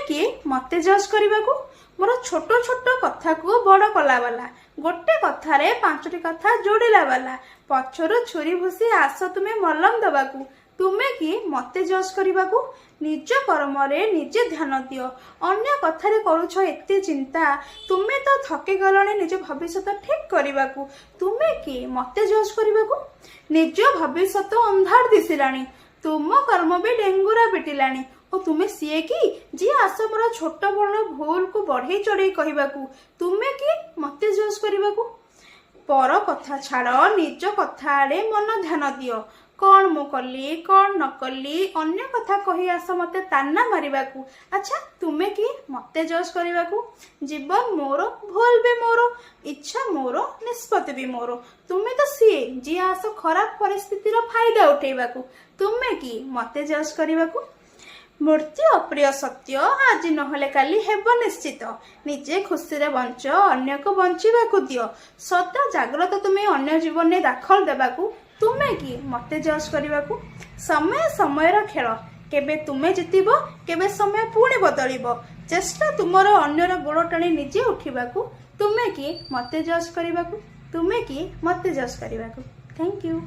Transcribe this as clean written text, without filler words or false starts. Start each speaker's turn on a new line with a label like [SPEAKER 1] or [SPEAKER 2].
[SPEAKER 1] कि मते जज करने को मोर छोट छोट कथा को बड़ कला वाला गोटे कथारे 5टी कथा जोड़िला वाला पछरु छुरी भूसी आस तुम्हें मलम दबाकू तुमे कि मते जज करने को निज कर्म निजे ध्यान दियो अन्य कथारे करूछ एते चिंता तुमे तो थके गलने निज भविष्य ठीक करने को तुमे कि मते जज करने को निज भविष्य अंधार दिशिलानी तुम कर्म भी डेंगुरा पिटिलानी और तुम्हें सीए कि जी आस मोर छोट बड़ भूल को बढ़े चढ़े कहवाकू तुमे कि मते जज करने को पर कथा छाड़ निज कथा आड़े मन ध्यान दियो कौन मु कली कौन न कली अन्य कथा कही आस मते ताना मारिबाकू अच्छा तुमे कि मते जज करने जीवन मोर भूल भी मोर इच्छा मोर निष्पत्ति भी मोर तुमे तो सीए जी आस खराब परिस्थितिर फायदा उठेबाकू तुमे कि मते जज करने मृत्यु अप्रिय सत्य आज नहले काली हेब निश्चित निजे खुशी रे बंच अन्य को बंचिबाकू दियो सदा जाग्रत तुम्हें अन्य जीवन में दाखल देबाकू तुमे कि मते जज करने समय समयर खेल केबे तुमे जितिबो केबे समय पुणी बदलिबो चेष्टा तुमर अन्यर गोड़ टाणी निजे उठिबाकू तुमे कि मते जज करने तुमे कि मते जज करने थैंक यू।